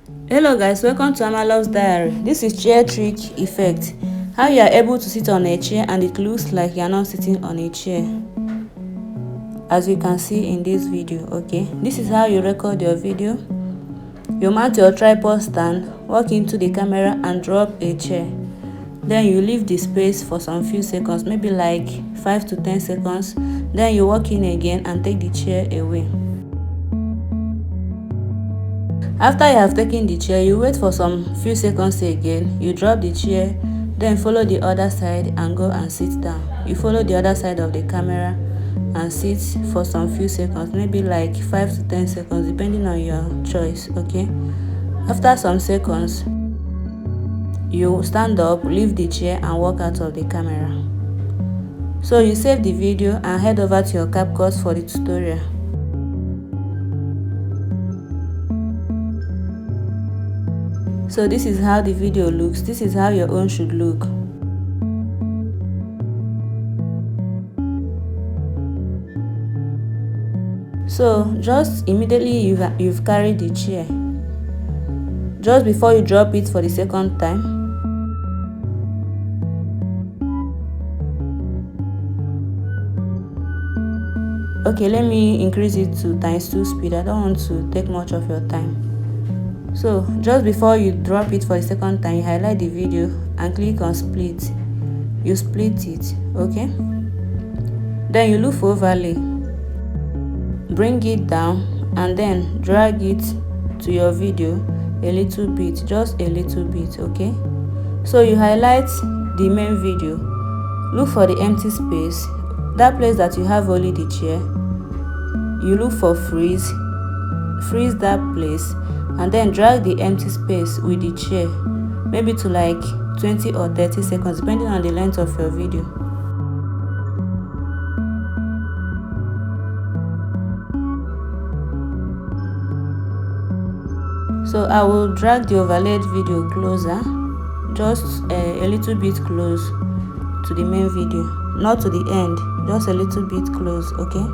Hello guys, welcome to Amalo's Diary. This is chair trick effect. How you are able to sit on a chair and it looks like you are not sitting on a chair. As you can see in this video, okay? This is how you record your video. You mount your tripod stand, walk into the camera and drop a chair. Then you leave the space for some few seconds, maybe like 5 to 10 seconds. Then you walk in again and take the chair away. After you have taken the chair, you wait for some few seconds again, you drop the chair, then follow the other side and go and sit down. You follow the other side of the camera and sit for some few seconds, maybe like 5 to 10 seconds depending on your choice, okay? After some seconds, you stand up, leave the chair and walk out of the camera. So you save the video and head over to your Capcut for the tutorial. So this is how the video looks. This is how your own should look. So just immediately you've carried the chair. Just before you drop it for the second time, okay, let me increase it to ×2 speed. I don't want to take much of your time. So just before you drop it for the second time, you highlight the video and click on split. You split it, okay? Then you look for overlay, bring it down and then drag it to your video a little bit, just a little bit, okay? So you highlight the main video, look for the empty space, that place that you have only the chair. You look for freeze that place and then drag the empty space with the chair, maybe to like 20 or 30 seconds depending on the length of your video. So I will drag the overlaid video closer, just a little bit close to the main video, not to the end, just a little bit close, okay?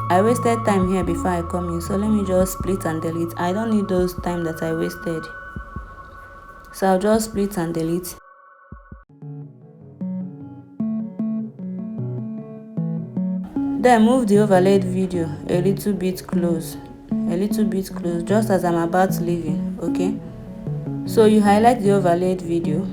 I wasted time here before I come in, so let me just split and delete. I don't need those time that I wasted, so I'll just split and delete. Then move the overlaid video a little bit close, just as I'm about to leave it, okay? So you highlight the overlaid video,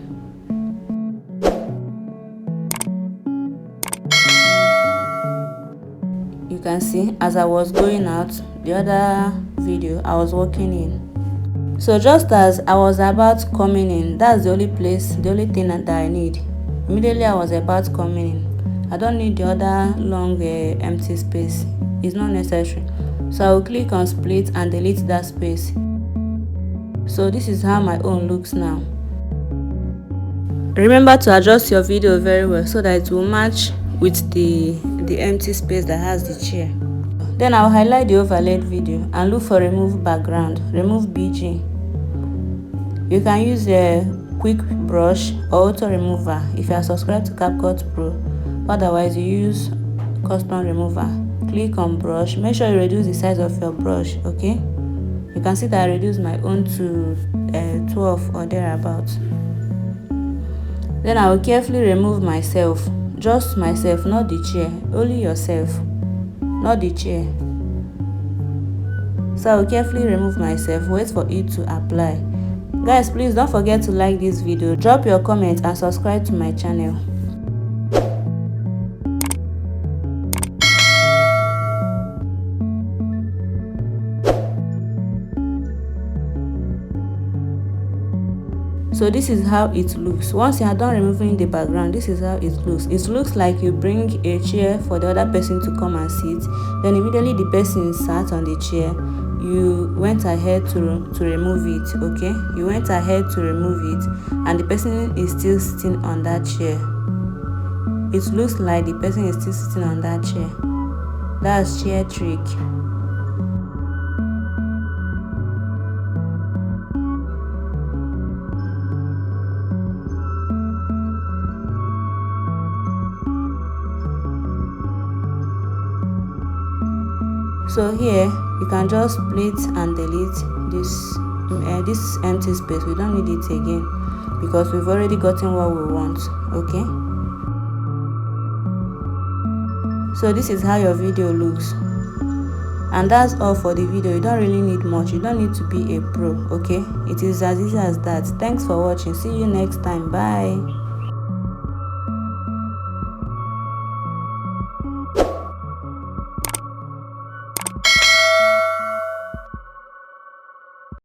you can see as I was going out the other video I was walking in. So just as I was about coming in, that's the only thing that I need. Immediately I was about coming in, I don't need the other long empty space, it's not necessary. So I will click on split and delete that space. So this is how my own looks now. Remember to adjust your video very well so that it will match with the empty space that has the chair. Then I'll highlight the overlaid video and look for remove background, remove BG. You can use a quick brush or auto remover if you are subscribed to Capcut Pro. Otherwise you use custom remover. Click on brush, make sure you reduce the size of your brush, okay? You can see that I reduced my own to 12 or thereabouts. Then I will carefully remove myself, just myself, not the chair, only yourself, not the chair. So I will carefully remove myself, wait for it to apply. Guys, please don't forget to like this video, drop your comment and subscribe to my channel. So this is how it looks. Once you are done removing the background, this is how it looks. It looks like you bring a chair for the other person to come and sit, then immediately the person sat on the chair, you went ahead to remove it, okay? You went ahead to remove it and the person is still sitting on that chair. it looks like the person is still sitting on that chair. That's chair trick. So here you can just split and delete this empty space. We don't need it again because we've already gotten what we want. Okay, so this is how your video looks, and that's all for the video. You don't really need much. You don't need to be a pro. Okay, it is as easy as that. Thanks for watching. See you next time. Bye.